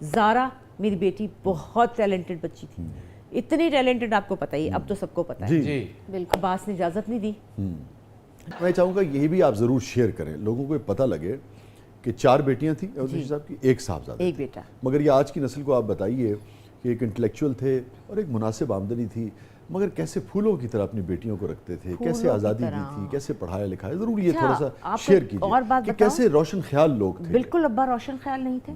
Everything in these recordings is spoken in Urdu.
زارا میری بیٹی بہت ٹیلنٹڈ بچی تھی، اتنی ٹیلنٹڈ آپ کو پتہ ہی، اب تو سب کو پتہ ہے، بالکل عباس نے اجازت نہیں دی۔ میں چاہوں گا یہ بھی آپ ضرور شیئر کریں، لوگوں کو پتہ لگے کہ 4 بیٹیاں تھیں احمد بشیر صاحب کی، 1 صاحبزادہ، ایک بیٹا، مگر یہ آج کی نسل کو آپ بتائیے کہ ایک انٹلیکچوئل تھے اور ایک مناسب آمدنی تھی، مگر کیسے پھولوں کی طرح اپنی بیٹیوں کو رکھتے تھے، کیسے آزادی دی تھی، کیسے پڑھایا لکھایا، ضرور یہ تھوڑا سا شیئر کیجیے کہ کیسے روشن خیال لوگ تھے۔ بالکل ابا روشن خیال نہیں تھے،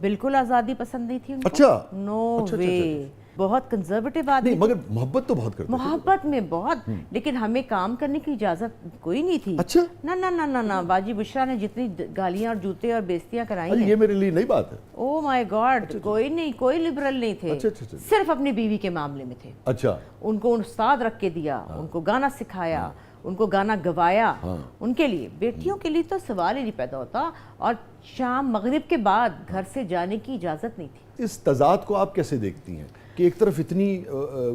بالکل آزادی پسند نہیں تھی ان کو، اچھا، نو وے، بہت کنزرویٹو آدمی، نہیں مگر محبت تو بہت کرتے تھے، محبت میں بہت، لیکن ہمیں کام کرنے کی اجازت کوئی نہیں تھی۔ اچھا، نہ نہ نہ نہ نہ، باجی بشرا نے جتنی گالیاں اور جوتے اور بیزتیاں کرائی ہیں، یہ میرے لیے نئی بات ہے۔ او مائی گاڈ، کوئی نہیں، کوئی لبرل نہیں تھے، صرف اپنی بیوی کے معاملے میں تھے۔ اچھا، ان کو استاد رکھ کے دیا، ان کو گانا سکھایا، ان کو گانا گوایا، ان کے لیے، بیٹیوں کے لیے تو سوال ہی نہیں پیدا ہوتا، اور شام مغرب کے بعد گھر سے جانے کی اجازت نہیں تھی۔ اس تضاد کو آپ کیسے دیکھتی ہیں کہ ایک طرف اتنی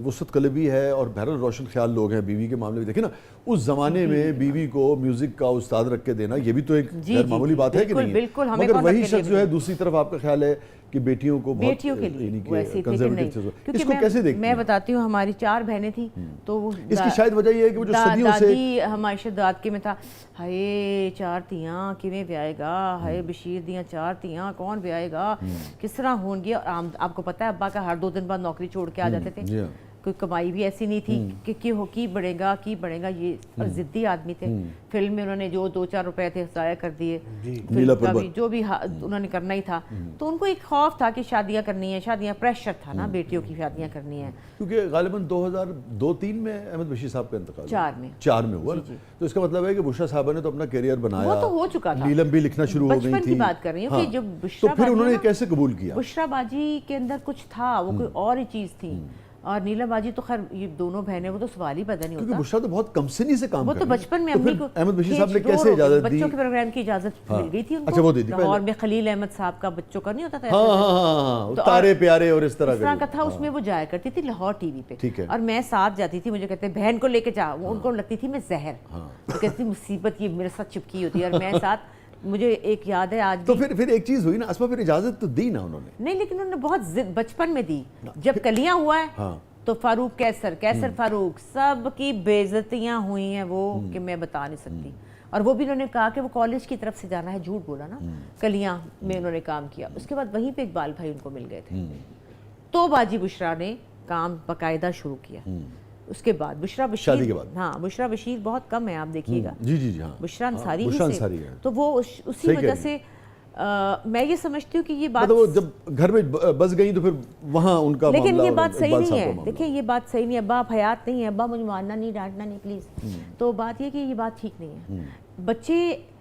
وسعت قلبی ہے اور بہرحال روشن خیال لوگ ہیں، بیوی کے معاملے میں دیکھیں نا، اس زمانے میں بیوی کو میوزک کا استاد رکھ کے دینا یہ بھی تو ایک غیر معمولی بات ہے کہ نہیں ہے، مگر وہی شخص جو ہے دوسری طرف آپ کا خیال ہے کہ بیٹیوں کو بہت یعنی کہ کنزرویٹو چیز، اس کو کیسے دیکھتی ہیں؟ میں بتاتی ہوں، ہماری 4 بہنیں تھیں، تو اس کی شاید وجہ یہ ہے کہ وہ جو صدیوں سے دادی ہماری دادکے میں تھا، ہائے 4 تیاں کیویں بیائے گا، ہائے بشیر دیاں 4 تیاں کون بیائے گا، کس طرح ہون گیا، آپ کو پتہ ہے ابا کا ہر 2 دن بعد نوکری چھوڑ کے آ جاتے تھے، کوئی کمائی بھی ایسی نہیں تھی کہ کی بڑھے گا کی بڑھے گا، یہ ضدی آدمی تھے، فلم میں انہوں نے جو 2-4 روپے تھے ضائع کر دیے، فلم کا بھی جو بھی انہوں نے کرنا ہی تھا، تو ان کو ایک خوف تھا کہ شادیاں کرنی ہیں، شادیاں پریشر تھا نا، بیٹیوں کی شادیاں کرنی ہیں، کیونکہ غالباً 2002-03 میں احمد بشیر صاحب کا انتقال 4 میں ہوا، تو اس کا مطلب ہے کہ بشرا صاحبہ نے تو اپنا کیریئر بنایا، وہ تو ہو چکا تھا، نیلم بھی لکھنا شروع ہو گئی بچپن تھی، کی بات کر رہی ہوں کہ جب تو بشرا پھر انہوں نے کیسے قبول کیا؟ بشرا باجی کے اندر کچھ تھا، وہ کوئی اور ہی چیز تھی، اور نیلم باجی تو خیر یہ دونوں بہنیں، وہ تو سوال ہی پیدا نہیں ہوتا، کیونکہ بشرا تو بہت کم سنی سے کام وہ تو بچپن میں امی کو احمد بشیر صاحب نے کیسے اجازت دی؟ بچوں کے پروگرام کی اجازت مل گئی تھی ان اچھا، وہ دے دی کو، لاہور میں خلیل احمد صاحب کا بچوں کا نہیں ہوتا تھا، ہاں تارے پیارے اور اس طرح کا تھا، اس میں وہ جایا کرتی تھی لاہور ٹی وی پہ، اور میں ساتھ جاتی تھی، مجھے کہتے ہیں بہن کو لے کے جا، ان کو لگتی تھی میں زہر، وہ کہتی مصیبت یہ میرے ساتھ چپکی ہوتی ہے، اور میں ساتھ، مجھے ایک یاد ہے آج بھی، تو پھر ایک چیز ہوئی نا اسما، پھر اجازت تو دی نا انہوں نے؟ نہیں، لیکن انہوں نے بہت بچپن میں دی، جب کلیاں ہوا ہے تو فاروق کیسر فاروق سب کی بے عزتیاں ہوئی ہیں وہ کہ میں بتا نہیں سکتی، اور وہ بھی انہوں نے کہا کہ وہ کالج کی طرف سے جانا ہے، جھوٹ بولا نا، کلیاں میں انہوں نے کام کیا، اس کے بعد وہیں پہ اقبال بھائی ان کو مل گئے تھے، تو باجی بشرا نے کام باقاعدہ شروع کیا، اس کے بعد بشرا بشیر، ہاں بشرا بشیر بہت کم ہے، آپ دیکھیے گا، جی ہاں، بشرا انصاری ہی سے، تو وہ اسی وجہ سے میں یہ سمجھتی ہوں کہ یہ بات جب گھر میں بس گئی تو پھر وہاں ان کا معاملہ، لیکن یہ بات صحیح نہیں ہے، دیکھیں یہ بات صحیح نہیں ہے، ابا آپ حیات نہیں ہے، ابا مجھے مارنا نہیں ڈانٹنا نہیں پلیز، تو بات یہ کہ یہ بات ٹھیک نہیں ہے، بچے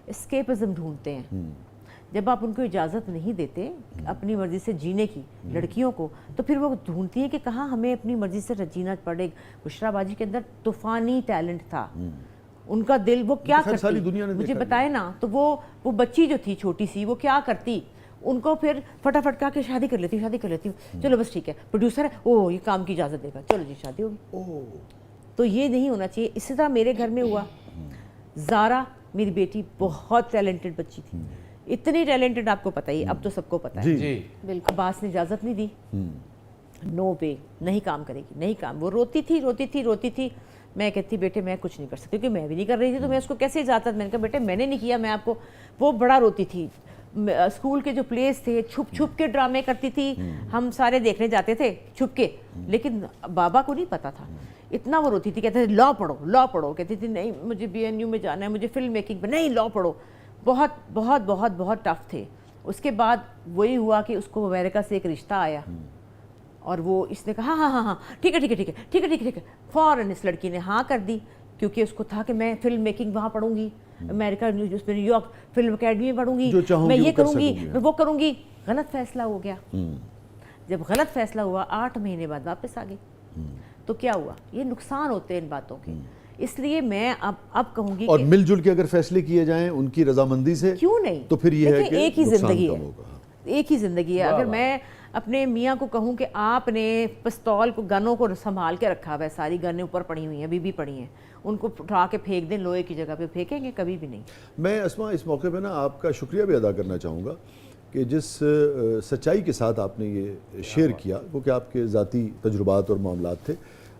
اسکیپزم ڈھونڈتے ہیں، جب آپ ان کو اجازت نہیں دیتے اپنی مرضی سے جینے کی لڑکیوں کو، تو پھر وہ ڈھونڈتی ہیں کہ کہاں ہمیں اپنی مرضی سے جینا پڑے، بشرا باجی کے اندر طوفانی ٹیلنٹ تھا، ان کا دل، وہ کیا کرتی مجھے بتائے نا، تو وہ بچی جو تھی چھوٹی سی، وہ کیا کرتی، ان کو پھر فٹافٹ کہا کہ شادی کر لیتی ہوں، چلو بس ٹھیک ہے، پروڈیوسر ہے، اوہ یہ کام کی اجازت دے گا، چلو جی شادی ہوگی، تو یہ نہیں ہونا چاہیے۔ اسی طرح میرے گھر میں ہوا، زارا میری بیٹی بہت ٹیلنٹڈ بچی تھی، اتنی ٹیلنٹڈ آپ کو پتہ ہی، اب تو سب کو پتہ ہے، بالکل عباس نے اجازت نہیں دی، نو وے، نہیں کام کرے گی، نہیں کام، وہ روتی تھی، میں کہتی بیٹے میں کچھ نہیں کر سکتی، کیونکہ میں بھی نہیں کر رہی تھی، تو میں اس کو کیسے اجازت، میں نے کہا بیٹے میں نے نہیں کیا، میں آپ کو، وہ بڑا روتی تھی، اسکول کے جو پلیز تھے چھپ کے ڈرامے کرتی تھی، ہم سارے دیکھنے جاتے تھے چھپ کے، لیکن بابا کو نہیں پتا تھا، اتنا وہ روتی تھی، کہتے تھے لا پڑھو، کہتی تھی نہیں مجھے BNU میں جانا ہے، مجھے فلم میکنگ میں، نہیں لا پڑھو، بہت ٹف تھے۔ اس کے بعد وہی ہوا کہ اس کو امریکہ سے ایک رشتہ آیا، اور وہ اس نے کہا ہاں ٹھیک ہے، فوراً اس لڑکی نے ہاں کر دی، کیونکہ اس کو تھا کہ میں فلم میکنگ وہاں پڑھوں گی، امریکہ نیو یارک فلم اکیڈمی میں پڑھوں گی، میں یہ کروں گی، میں وہ کروں گی، غلط فیصلہ ہو گیا، جب غلط فیصلہ ہوا 8 مہینے بعد واپس آ گئی، تو کیا ہوا، یہ نقصان ہوتے ہیں ان باتوں کے، اس لیے میں اب کہوں گی اور مل جل کے اگر فیصلے کیے جائیں ان کی رضامندی سے، کیوں نہیں، تو پھر یہ ہے کہ ایک ہی زندگی ہے، ایک ہی زندگی ہے، اگر میں اپنے میاں کو کہوں کہ آپ نے پستول کو، گنوں کو سنبھال کے رکھا ہوا ہے، ساری گنیں اوپر پڑی ہوئی ہیں، ابھی بھی پڑی ہیں، ان کو اٹھا کے پھینک دیں لوہے کی جگہ پہ، پھینکیں گے کبھی بھی نہیں۔ میں اسما اس موقع پہ نا آپ کا شکریہ بھی ادا کرنا چاہوں گا کہ جس سچائی کے ساتھ آپ نے یہ شیئر کیا وہ کہ آپ کے ذاتی تجربات اور معاملات تھے،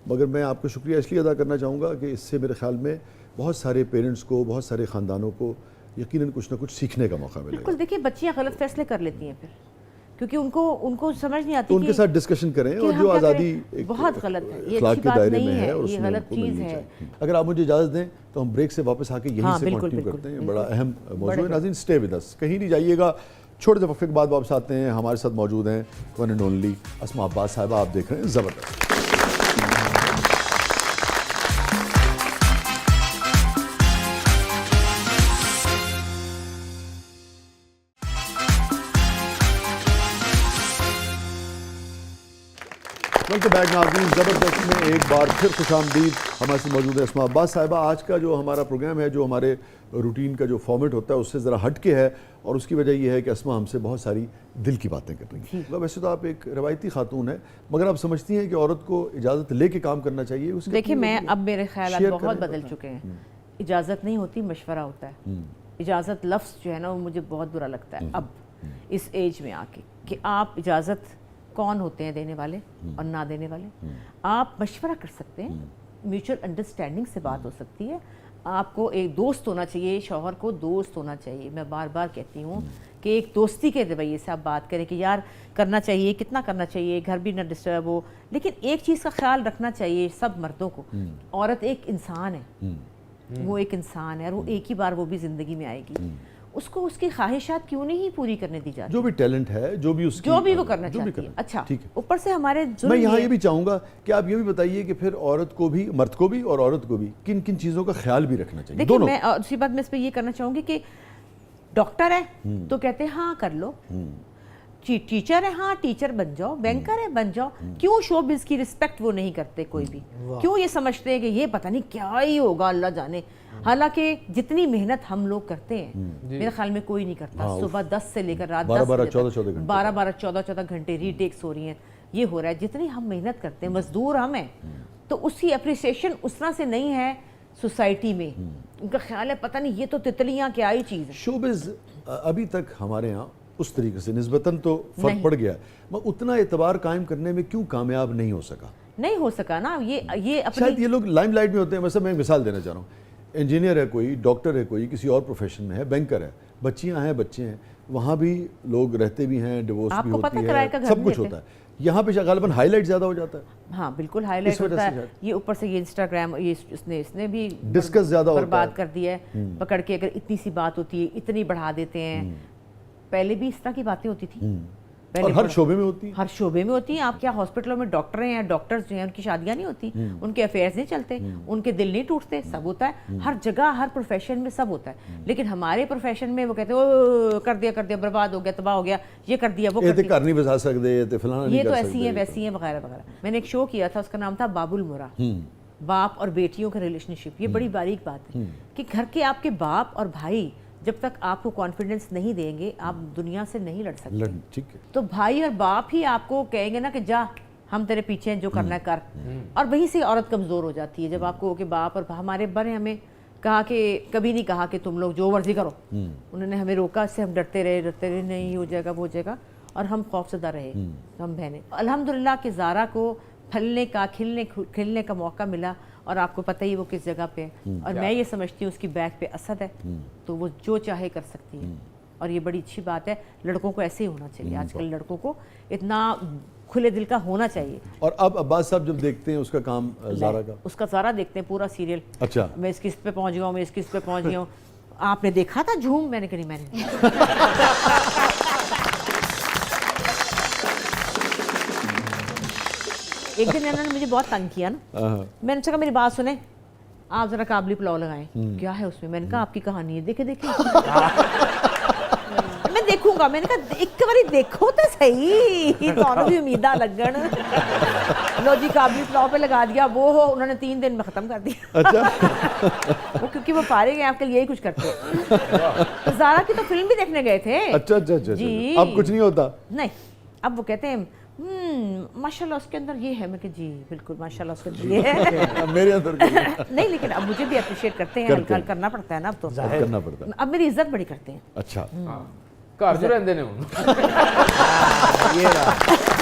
مگر میں آپ کا شکریہ اس لیے ادا کرنا چاہوں گا کہ اس سے میرے خیال میں بہت سارے پیرنٹس کو، بہت سارے خاندانوں کو یقیناً کچھ نہ کچھ سیکھنے کا موقع ملے گا۔ بالکل، دیکھیے بچیاں غلط فیصلے کر لیتی ہیں پھر، کیونکہ ان کو سمجھ نہیں آتی تو ان کے ساتھ ڈسکشن کریں، اور جو آزادی بہت غلط ہے، یہ اخلاق اچھی کے بات دائرے نہیں میں ہے ہے، اور اس یہ میں غلط چیز ہے۔ اگر آپ مجھے اجازت دیں تو ہم بریک سے واپس آ کے یہیں سے کنٹینیو کرتے ہیں، بڑا اہم موضوع ہے۔ ناظرین اسٹے ود اس، کہیں نہیں جائیے گا، چھوٹے سے وقفے کے بعد واپس آتے ہیں۔ ہمارے ساتھ موجود ہیں ون اینڈ اونلی اسماء عباس صاحبہ، آپ دیکھ رہے ہیں زبردست۔ ویلکم بیک ناظرین، زبردست میں ایک بار پھر خوش آمدید۔ ہمارے سے موجود ہے اسماء عباس صاحبہ۔ آج کا جو ہمارا پروگرام ہے، جو ہمارے روٹین کا جو فارمیٹ ہوتا ہے اس سے ذرا ہٹ کے ہے، اور اس کی وجہ یہ ہے کہ اسماء ہم سے بہت ساری دل کی باتیں کر رہی ہیں۔ ویسے تو آپ ایک روایتی خاتون ہیں، مگر آپ سمجھتی ہیں کہ عورت کو اجازت لے کے کام کرنا چاہیے؟ دیکھیں میں اب میرے خیالات بہت بدل چکے ہیں۔ اجازت نہیں ہوتی، مشورہ ہوتا ہے۔ اجازت لفظ جو ہے نا وہ مجھے بہت برا لگتا ہے اب اس ایج میں آ کے، کہ آپ اجازت کون ہوتے ہیں دینے والے اور نہ دینے والے؟ آپ مشورہ کر سکتے ہیں، میوچل انڈرسٹینڈنگ سے بات ہو سکتی ہے۔ آپ کو ایک دوست ہونا چاہیے، شوہر کو دوست ہونا چاہیے۔ میں بار بار کہتی ہوں کہ ایک دوستی کے رویے سے آپ بات کریں کہ یار کرنا چاہیے، کتنا کرنا چاہیے، گھر بھی نہ ڈسٹرب ہو۔ لیکن ایک چیز کا خیال رکھنا چاہیے سب مردوں کو، عورت ایک انسان ہے، وہ ایک انسان ہے، اور وہ ایک ہی بار وہ بھی زندگی میں آئے گی۔ اس کو اس کی خواہشات کیوں نہیں پوری کرنے دی جاتی؟ جو بھی ٹیلنٹ ہے، جو بھی اس کی، جو بھی وہ کرنا چاہتی ہے۔ اچھا، اوپر سے ہمارے میں یہاں یہ بھی چاہوں گا کہ آپ یہ بھی بتائیے کہ پھر عورت کو بھی، مرد کو بھی اور عورت کو بھی کن کن چیزوں کا خیال بھی رکھنا چاہیے؟ دیکھیں میں دوسری بات میں اس پہ یہ کرنا چاہوں گی کہ ڈاکٹر ہے تو کہتے ہیں ہاں کر لو، ٹیچر ہے ہاں ٹیچر بن جاؤ، بینکر ہے بن جاؤ۔ کیوں شوبز کی رسپیکٹ وہ نہیں کرتے کوئی بھی؟ کیوں یہ سمجھتے ہیں کہ یہ پتہ نہیں کیا ہی ہوگا، اللہ جانے؟ حالانکہ جتنی محنت ہم لوگ کرتے ہیں میرے خیال میں کوئی نہیں کرتا۔ صبح 10 سے لے کر رات 10 بجے 12-14 گھنٹے ری ٹیکس ہو رہی ہیں، یہ ہو رہا ہے۔ جتنی ہم محنت کرتے ہیں، مزدور ہم ہیں، تو اس کی اپریسیشن اس طرح سے نہیں ہے سوسائٹی میں۔ ان کا خیال ہے پتہ نہیں یہ تو تتلیاں کیا ہی چیز ہے۔ شوبز ابھی تک ہمارے ہاں اس طریقے سے نسبتاً تو فرق پڑ گیا ہے، مگر اتنا اعتبار قائم کرنے میں کیوں کامیاب نہیں ہو سکا؟ نہیں ہو سکا نا، یہ شاید یہ لوگ لائم لائٹ میں ہوتے ہیں۔ مثلا میں ایک مثال دینا چاہ رہا ہوں، انجینئر ہے کوئی، ڈاکٹر ہے کوئی، کسی اور پروفیشن میں ہے، بینکر ہے، بچیاں ہیں، بچے ہیں، وہاں بھی لوگ رہتے بھی ہیں، ڈیورس بھی ہوتی ہے، سب کچھ ہوتا ہے۔ یہاں پہ غالباً ہائی لائٹ زیادہ ہو جاتا ہے۔ ہاں بالکل ہائی لائٹ ہوتا ہے۔ یہ اوپر سے یہ انسٹاگرام، اس نے بھی ڈسکس زیادہ ہوتا ہے، برباد کر دیا ہے پکڑ کے۔ اگر اتنی سی بات ہوتی ہے اتنی بڑھا دیتے ہیں۔ پہلے بھی اس طرح کی باتیں ہوتی تھی، اور ہر شعبے میں ہوتی ہیں، ہر شعبے میں ہوتی ہیں۔ آپ کیا ہاسپٹلوں میں ڈاکٹر ہیں، ڈاکٹرز جو ہیں ان کی شادیاں نہیں ہوتی، ان کے افیئرز نہیں چلتے، ان کے دل نہیں ٹوٹتے؟ سب ہوتا ہے، ہر جگہ ہر پروفیشن میں سب ہوتا ہے۔ لیکن ہمارے پروفیشن میں وہ کہتے ہیں او کر دیا برباد ہو گیا، تباہ ہو گیا، یہ کر دیا وہ کر دیا، گھر نہیں بسا سکتے، فلانا نہیں یہ کر تو سکتے، ایسی ہیں ویسی ہیں وغیرہ وغیرہ۔ میں نے ایک شو کیا تھا، اس کا نام تھا باب المرا، باپ اور بیٹیوں کا ریلیشن شپ۔ یہ بڑی باریک بات ہے کہ گھر کے آپ کے باپ اور بھائی جب تک آپ کو کانفیڈنس نہیں دیں گے آپ دنیا سے نہیں لڑ سکتے۔ ٹھیک ہے، تو بھائی اور باپ ہی آپ کو کہیں گے نا کہ جا ہم تیرے پیچھے ہیں، جو کرنا ہے کر، اور وہیں سے عورت کمزور ہو جاتی ہے۔ جب آپ کو کہ باپ اور ہمارے ابا نے ہمیں کہا کہ کبھی نہیں کہا کہ تم لوگ جو مرضی کرو، انہوں نے ہمیں روکا، اس سے ہم ڈرتے رہے نہیں ہو جائے گا وہ ہو جائے گا، اور ہم خوف زدہ رہے ہم بہنیں۔ الحمدللہ کہ زارا کو پھلنے کا کھلنے کا موقع ملا، اور آپ کو پتہ ہی وہ کس جگہ پہ ہے، اور میں یہ سمجھتی ہوں اس کی بیک پہ اسد ہے، تو وہ جو چاہے کر سکتی ہے، اور یہ بڑی اچھی بات ہے۔ لڑکوں کو ایسے ہی ہونا چاہیے، آج کل لڑکوں کو اتنا کھلے دل کا ہونا چاہیے۔ اور اب عباس صاحب جب دیکھتے ہیں اس کا کام، زارا کا، اس کا زارا دیکھتے ہیں پورا سیریل، اچھا میں اس قسط پہ پہنچ گیا ہوں، میں اس قسط پہ پہنچ گیا ہوں۔ آپ نے دیکھا تھا جھوم؟ میں نے کہا نہیں، میں نے ایک دن انہوں نے مجھے بہت تنگ کیا نا، میں نے کہا میری بات سنیں، آپ ذرا کابلی پلاؤ لگائیں، کیا ہے اس میں؟ میں نے کہا آپ کی کہانی ہے، دیکھیں میں دیکھوں گا۔ میں نے کہا ایک باری دیکھو تو صحیح، تو بھی امیدہ لگن لو جی کابلی پلاؤ پہ لگا دیا، وہ ہو انہوں نے 3 دن میں ختم کر دیا۔ وہ کیونکہ وہ فارغ ہیں آپ کے یہی کچھ کرتے ہیں۔ زارا کی تو فلم بھی دیکھنے گئے تھے۔ اچھا، اب کچھ نہیں ہوتا؟ نہیں، اب وہ کہتے ہیں ماشاءاللہ اس کے اندر یہ ہے۔ میں کہ جی بالکل ماشاءاللہ اس کے اندر یہ ہے، میرے اندر نہیں، لیکن اب مجھے بھی اپریشیٹ کرتے ہیں، ہلکا کرنا پڑتا ہے نا، اب تو کرنا پڑتا ہے، اب میری عزت بڑی کرتے ہیں۔ اچھا ਘਰ 'ਚ ਰਹਿੰਦੇ ਨੇ ਹੁਣ یہ رہا